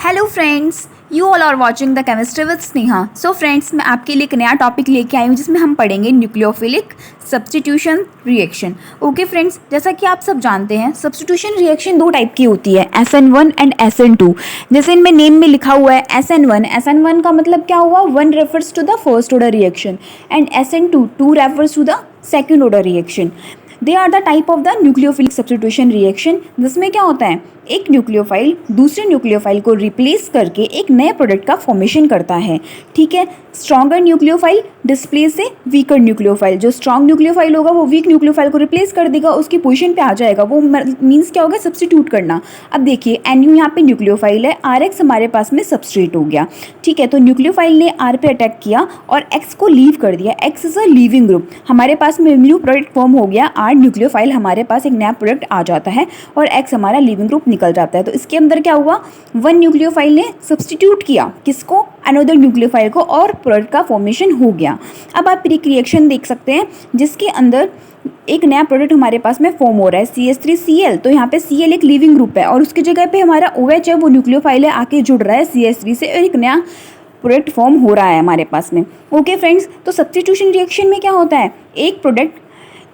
Hello friends, you all are watching the chemistry with Sneha. So friends, मैं आपके लिए एक नया टॉपिक लेके आई हूँ जिसमें हम पढ़ेंगे nucleophilic substitution reaction. Okay friends, जैसा कि आप सब जानते हैं सब्स्टिट्यूशन रिएक्शन दो टाइप की होती है, SN1 एंड SN2। जैसे इनमें नेम में लिखा हुआ है SN1 का मतलब क्या हुआ, 1 refers to the first order reaction and SN2 2 refers to the second order reaction. They are the type of the nucleophilic substitution reaction, जिसमें क्या होता है, एक न्यूक्लियोफाइल दूसरे न्यूक्लियोफाइल को रिप्लेस करके एक नए प्रोडक्ट का फॉर्मेशन करता है। ठीक है, स्ट्रॉन्गर न्यूक्लियोफाइल डिस्प्लेस से वीकर न्यूक्लियोफाइल। जो स्ट्रॉन्ग न्यूक्लियोफाइल होगा वो वीक न्यूक्लियोफाइल को रिप्लेस कर देगा, उसकी पोजीशन पे आ जाएगा। वो मीन्स क्या होगा, सब्स्टिट्यूट करना। अब देखिए NU यहाँ पे न्यूक्लियोफाइल है, RX हमारे पास में सबस्ट्रेट हो गया। ठीक है, तो न्यूक्लियोफाइल ने R पे अटैक किया और X को लीव कर दिया। X is a leaving group, हमारे पास में न्यू प्रोडक्ट फॉर्म हो गया। R न्यूक्लियोफाइल हमारे पास एक नया प्रोडक्ट आ जाता है और X हमारा लीविंग ग्रुप निकल जाता है। तो इसके अंदर क्या हुआ, 1 न्यूक्लियोफाइल ने सब्स्टिट्यूट किया किसको, अनदर न्यूक्लियोफाइल को, और प्रोडक्ट का फॉर्मेशन हो गया। अब आप एक रिएक्शन देख सकते हैं जिसके अंदर एक नया प्रोडक्ट हमारे पास में फॉर्म हो रहा है, CH3Cl। तो यहाँ पे Cl एक लिविंग ग्रुप है और उसकी जगह पे हमारा OH है, वो न्यूक्लियोफाइल है, आके जुड़ रहा है CH3 से और एक नया प्रोडक्ट फॉर्म हो रहा है हमारे पास में। ओके फ्रेंड्स, तो सब्स्टिट्यूशन रिएक्शन में क्या होता है, एक प्रोडक्ट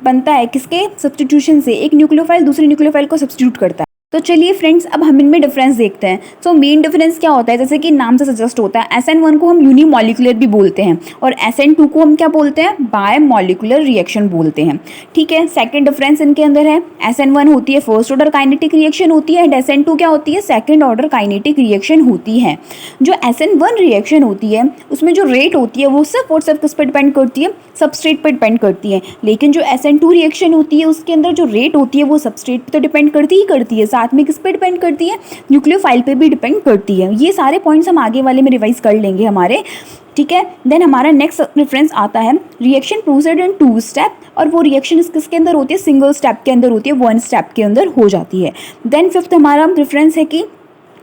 बनता है किसके, सब्स्टिट्यूशन से। एक न्यूक्लियोफाइल दूसरे न्यूक्लियोफाइल को सब्स्टिट्यूट करता है। तो चलिए फ्रेंड्स, अब हम इनमें डिफरेंस देखते हैं। सो मेन डिफरेंस क्या होता है, जैसे कि नाम से सजेस्ट होता है, SN1 को हम यूनिमॉलिक्यूलर भी बोलते हैं और SN2 को हम क्या बोलते हैं, बायमॉलिक्यूलर रिएक्शन बोलते हैं। ठीक है, सेकंड डिफरेंस इनके अंदर है, SN1 होती है फर्स्ट ऑर्डर काइनेटिक रिएक्शन होती है एंड SN2 क्या होती है, सेकंड ऑर्डर काइनेटिक रिएक्शन होती है। जो SN1 रिएक्शन होती है उसमें जो रेट होती है वो सिर्फ और सिर्फ किस पर डिपेंड करती है, सबस्ट्रेट पर डिपेंड करती है। लेकिन जो SN2 रिएक्शन होती है उसके अंदर जो रेट होती है वो सबस्ट्रेट पर तो डिपेंड करती है, साथ में किस पे डिपेंड करती है, न्यूक्लियोफाइल पे भी डिपेंड करती है। ये सारे पॉइंट्स हम आगे वाले में रिवाइज कर लेंगे हमारे। ठीक है, देन हमारा नेक्स्ट रेफरेंस आता है रिएक्शन प्रोसीड इन 2 स्टेप, और वो रिएक्शन किसके अंदर होती है, सिंगल स्टेप के अंदर होती है, 1 स्टेप के अंदर हो जाती है। देन फिफ्थ हमारा रेफरेंस है कि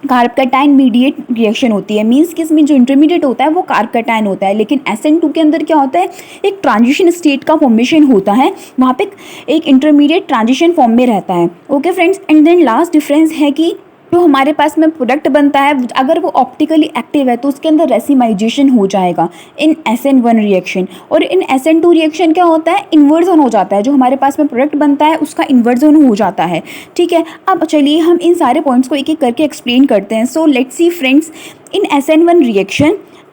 कार्ब कैटायन मीडिएट रिएक्शन होती है, मीन्स कि इसमें जो इंटरमीडिएट होता है वो कार्ब कैटायन होता है। लेकिन SN2 के अंदर क्या होता है, एक ट्रांजिशन स्टेट का फॉर्मेशन होता है, वहाँ पे एक इंटरमीडिएट ट्रांजिशन फॉर्म में रहता है। Okay friends, and then last difference है कि जो हमारे पास में प्रोडक्ट बनता है अगर वो ऑप्टिकली एक्टिव है तो उसके अंदर रेसिमाइजेशन हो जाएगा इन SN1 रिएक्शन, और इन SN2 रिएक्शन क्या होता है, इन्वर्जन हो जाता है। जो हमारे पास में प्रोडक्ट बनता है उसका इन्वर्जन हो जाता है। ठीक है, अब चलिए हम इन सारे पॉइंट्स को एक एक करके एक्सप्लेन करते हैं। So let's see friends, in SN1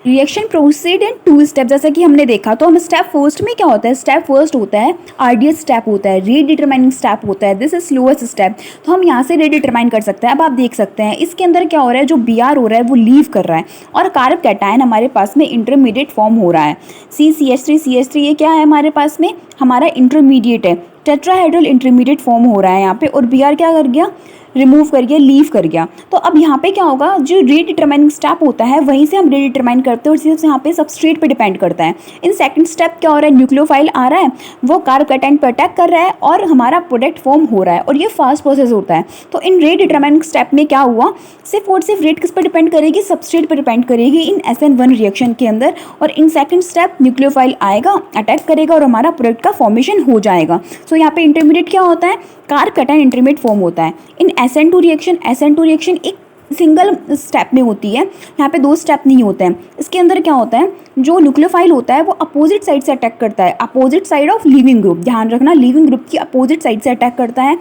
reaction proceed in 2 step. जैसा कि हमने देखा, तो हम स्टेप फर्स्ट में क्या होता है, स्टेप फर्स्ट होता है आरडीएस स्टेप होता है, रेट डिटरमाइनिंग स्टेप होता है, दिस इज स्लोएस्ट स्टेप। तो हम यहाँ से रेट डिटरमाइन कर सकते हैं। अब आप देख सकते हैं इसके अंदर क्या हो रहा है, जो Br हो रहा है वो लीव कर रहा है और कार्ब कैटायन हमारे पास में इंटरमीडिएट फॉर्म हो रहा है। CH3 ये क्या है हमारे पास में, हमारा इंटरमीडिएट है, टेट्राहेड्रल इंटरमीडिएट फॉर्म हो रहा है यहाँ पे, और Br क्या कर गया, रिमूव कर गया, लीव कर गया। तो अब यहाँ पे क्या होगा, जो रेट डिटरमाइनिंग स्टेप होता है वहीं से हम रेट डिटरमाइन करते हैं और सिर्फ यहाँ पे सबस्ट्रेट पे डिपेंड करता है। इन सेकंड स्टेप क्या हो रहा है, न्यूक्लियोफाइल आ रहा है, वो कार्ब कैटायन पे अटैक कर रहा है और हमारा प्रोडक्ट फॉर्म हो रहा है, और ये फास्ट प्रोसेस होता है। तो इन रेट डिटरमाइनिंग स्टेप में क्या हुआ, सिर्फ और सिर्फ रेट किस पर डिपेंड करेगी, सबस्ट्रेट पर डिपेंड करेगी इन SN1 रिएक्शन के अंदर। और इन सेकंड स्टेप न्यूक्लियोफाइल आएगा, अटैक करेगा और हमारा प्रोडक्ट का फॉर्मेशन हो जाएगा। सो यहाँ पे इंटरमीडिएट क्या होता है, कार्ब कैटायन इंटरमीडिएट फॉर्म होता है। इन SN2 रिएक्शन एक सिंगल स्टेप में होती है, यहाँ पे 2 स्टेप नहीं होते हैं। इसके अंदर क्या होता है, जो न्यूक्लियोफाइल होता है वो अपोजिट साइड से अटैक करता है, opposite side of leaving group, ध्यान रखना, लिविंग ग्रुप की अपोजिट साइड से अटैक करता है।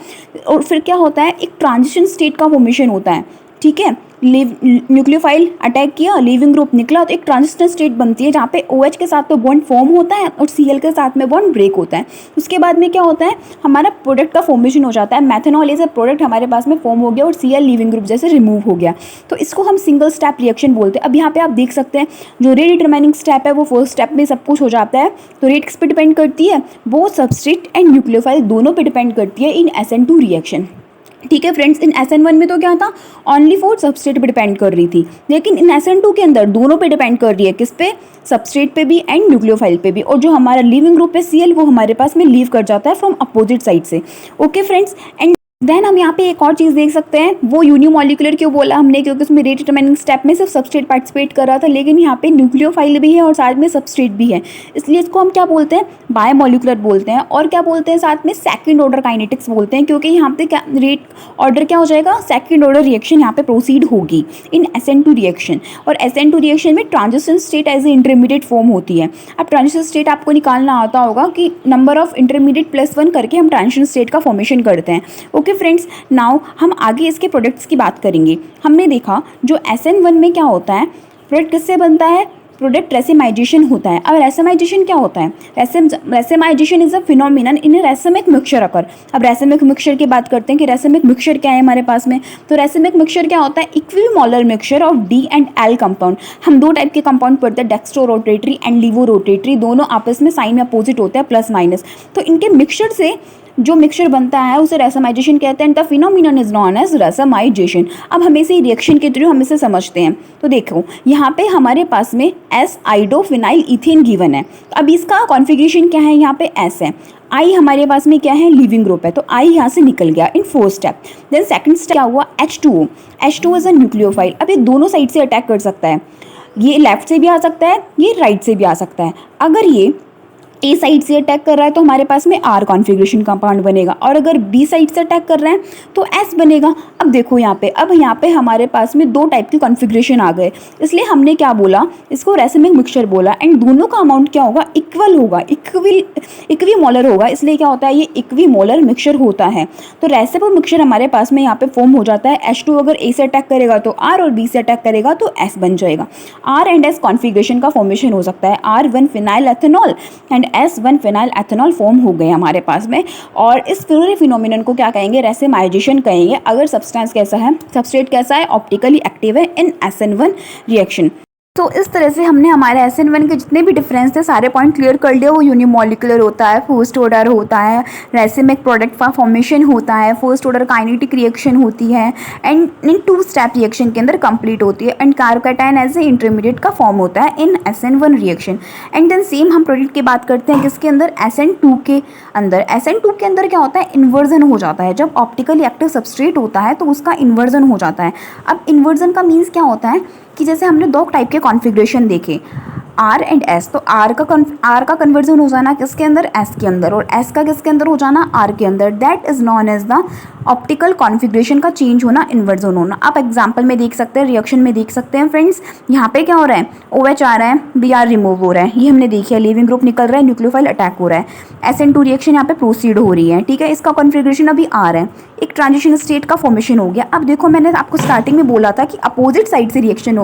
और फिर क्या होता है, एक ट्रांजिशन स्टेट का फॉर्मेशन होता है। ठीक है, न्यूक्लियोफाइल अटैक किया, लिविंग ग्रुप निकला, तो एक ट्रांजिशन स्टेट बनती है जहाँ पे OH के साथ तो बॉन्ड फॉर्म होता है और Cl के साथ में बॉन्ड ब्रेक होता है। उसके बाद में क्या होता है, हमारा प्रोडक्ट का फॉर्मेशन हो जाता है, मेथनॉल एज अ प्रोडक्ट हमारे पास में फॉर्म हो गया और Cl लिविंग ग्रुप जैसे रिमूव हो गया। तो इसको हम सिंगल स्टेप रिएक्शन बोलते हैं। अब यहाँ पे आप देख सकते हैं जो रेट डिटरमाइनिंग स्टेप है वो फर्स्ट स्टेप में सब कुछ हो जाता है। तो रेट किस पर डिपेंड करती है, वो सबस्ट्रेट एंड न्यूक्लियोफाइल दोनों पर डिपेंड करती है इन SN2 रिएक्शन। ठीक है फ्रेंड्स, इन SN1 में तो क्या था, ओनली फॉर सबस्ट्रेट पे डिपेंड कर रही थी, लेकिन इन SN2 के अंदर दोनों पे डिपेंड कर रही है, किस पे, सबस्ट्रेट पे भी एंड न्यूक्लियोफाइल पे भी। और जो हमारा लिविंग ग्रुप है Cl वो हमारे पास में लीव कर जाता है फ्रॉम अपोजिट साइड से। ओके फ्रेंड्स, एंड देन हम यहाँ पे एक और चीज़ देख सकते हैं, वो यूनिमॉलिक्यूलर क्यों बोला हमने, क्योंकि उसमें रेट डिटरमाइनिंग स्टेप में सिर्फ सबस्ट्रेट पार्टिसिपेट कर रहा था, लेकिन यहाँ पे न्यूक्लियोफाइल भी है और साथ में सबस्ट्रेट भी है, इसलिए इसको हम क्या बोलते हैं, बायोमॉलिक्यूलर बोलते हैं। और क्या बोलते हैं साथ में, सेकंड ऑर्डर काइनेटिक्स बोलते हैं, क्योंकि यहाँ पे क्या रेट ऑर्डर क्या हो जाएगा, सेकंड ऑर्डर रिएक्शन यहाँ पे प्रोसीड होगी इन SN2 रिएक्शन। और SN2 रिएक्शन में transition state as a intermediate form होती है। अब ट्रांजिशन स्टेट आपको निकालना आता होगा कि नंबर ऑफ इंटरमीडिएट +1 करके हम ट्रांजिशन स्टेट का फॉर्मेशन करते हैं। ओके फ्रेंड्स, नाउ हम आगे इसके प्रोडक्ट्स की बात करेंगे। हमने देखा जो SN1 में क्या होता है, प्रोडक्ट किससे बनता है, प्रोडक्ट रेसिमाइजेशन होता है। अब रेसिमाइजेशन क्या होता है, racemisation is a phenomenon in racemic mixture occur. अब रेसिमिक मिक्सचर की बात करते हैं कि रेसिमिक मिक्सचर क्या है हमारे पास में। तो रेसिमिक मिक्सचर क्या होता है, equimolar mixture of D and L compound. हम दो टाइप के कंपाउंड पढ़ते हैं, dextrorotatory and levorotatory, दोनों आपस में साइन में अपोजिट होते हैं, प्लस माइनस। तो इनके मिक्सचर से जो मिक्सचर बनता है उसे रेसमाइजेशन कहते हैं। The phenomenon is known as racemization. अब हम इसे रिएक्शन के थ्रू हम इसे समझते हैं। तो देखो यहाँ पे हमारे पास में S आइडोफिनाइल इथेन गिवन है। अब इसका कॉन्फ़िगरेशन क्या है, यहाँ पे S है, I हमारे पास में क्या है, लिविंग ग्रुप है, तो I यहाँ से निकल गया इन 4 स्टेप। देन सेकंड स्टेप क्या हुआ, H2O। H2O is a nucleophile. अब ये दोनों साइड से अटैक कर सकता है, ये लेफ्ट से भी आ सकता है, ये राइट से भी आ सकता है। अगर ये A साइड से अटैक कर रहा है तो हमारे पास में R कॉन्फ़िगरेशन कंपाउंड बनेगा, और अगर B साइड से अटैक कर रहे हैं तो S बनेगा। अब देखो यहाँ पे, अब यहाँ पे हमारे पास में 2 टाइप के कॉन्फ़िगरेशन आ गए, इसलिए हमने क्या बोला, इसको रेसिमिक मिक्सचर बोला। एंड दोनों का अमाउंट क्या होगा, इक्वल होगा, इक्विमोलर होगा, इसलिए क्या होता है, ये इक्विमोलर मिक्सचर होता है। तो रेसिमिक मिक्सचर हमारे पास में यहाँ पे फॉर्म हो जाता है। H2 अगर A से अटैक करेगा तो R, और B से अटैक करेगा तो S बन जाएगा। R एंड S कॉन्फ़िगरेशन का फॉर्मेशन हो सकता है, R1 phenyl ethanol and S1 phenyl ethanol form हो गए हमारे पास में। और इस पूरे फिनोमिनन को क्या कहेंगे, रेसिमाइजेशन कहेंगे। अगर सब्सटेंस कैसा है, सबस्ट्रेट कैसा है, ऑप्टिकली एक्टिव है इन SN1 रिएक्शन। तो इस तरह से हमने हमारे SN1 के जितने भी डिफरेंस थे सारे पॉइंट क्लियर कर लिए। वो यूनिमॉलिक्यूलर होता है, फर्स्ट ऑर्डर होता है, रेसिमिक प्रोडक्ट का फॉर्मेशन होता है, फर्स्ट ऑर्डर काइनेटिक रिएक्शन होती है, एंड इन 2 स्टेप रिएक्शन के अंदर कंप्लीट होती है, and carbocation as a intermediate का फॉर्म होता है in SN1 reaction. And then same हम प्रोडक्ट की बात करते हैं किसके अंदर, SN2 के अंदर। SN2 के अंदर क्या होता है, इन्वर्जन हो जाता है। जब ऑप्टिकली एक्टिव सबस्ट्रेट होता है तो उसका इन्वर्जन हो जाता है। अब इन्वर्जन का मीन्स क्या होता है कि जैसे हमने 2 टाइप के कॉन्फ़िगरेशन देखे, R एंड S। तो R का कन्वर्जन हो जाना किसके अंदर, S के अंदर, और S का किसके अंदर हो जाना, R के अंदर। That is known as the optical configuration का चेंज होना, इन्वर्जन होना। आप एग्जांपल में देख सकते हैं, रिएक्शन में देख सकते हैं फ्रेंड्स। यहाँ पे क्या हो रहा है, OH आ रहा है, Br रिमूव हो रहा है, ये हमने देखी है, लिविंग ग्रुप निकल रहा है, न्यूक्लियोफाइल अटैक हो रहा है, SN2 रिएक्शन यहाँ पे प्रोसीड हो रही है, ठीक है। इसका कॉन्फ़िगरेशन अभी R है, एक ट्रांजिशन स्टेट का फॉर्मेशन हो गया। अब देखो मैंने आपको स्टार्टिंग में बोला था कि अपोजिट साइड से रिएक्शन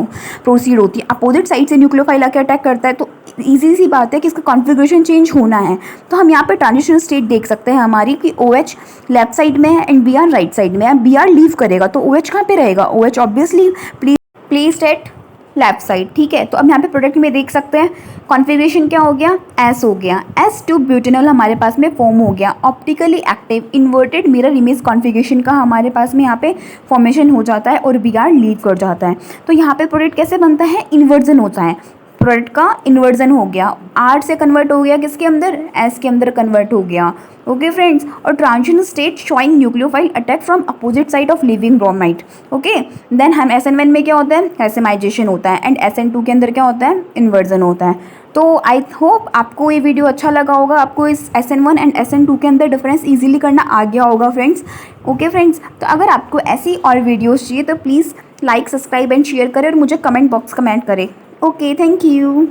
प्रोसीड होती है, अपोजिट साइड से न्यूक्लियोफाइल आके अटैक करता है, तो ईजी सी बात है कि इसका कॉन्फ़िगरेशन चेंज होना है। तो हम यहाँ पे ट्रांजिशन स्टेट देख सकते हैं हमारी कि OH लेफ्ट साइड में है एंड Br राइट साइड में है। Br लीव करेगा तो OH कहाँ पे रहेगा, OH obviously placed at left side, ठीक है। तो अब यहाँ पे प्रोडक्ट में देख सकते हैं कॉन्फ़िगरेशन क्या हो गया, S हो गया, S2 ब्यूटेनॉल हमारे पास में फॉर्म हो गया, optically active inverted mirror image configuration का हमारे पास में यहाँ पे फॉर्मेशन हो जाता है, और Br लीव कर जाता है। तो यहाँ पे प्रोडक्ट कैसे बनता है, इन्वर्जन होता है, प्रोडक्ट का इन्वर्जन हो गया, R से कन्वर्ट हो गया किसके अंदर, S के अंदर कन्वर्ट हो गया। ओके फ्रेंड्स, और transition state showing nucleophile attack from opposite side of leaving bromide. Okay, then हम SN1 में क्या होता है, रेसिमाइजेशन होता है, एंड SN2 के अंदर क्या होता है, इन्वर्जन होता है। तो आई होप आपको ये वीडियो अच्छा लगा होगा, आपको इस SN1 एंड SN2 के अंदर डिफरेंस इजीली करना आ गया होगा फ्रेंड्स। ओके फ्रेंड्स, तो अगर आपको ऐसी और वीडियोस चाहिए तो please like, subscribe and share करें, और मुझे कमेंट बॉक्स कमेंट करें। Okay, thank you.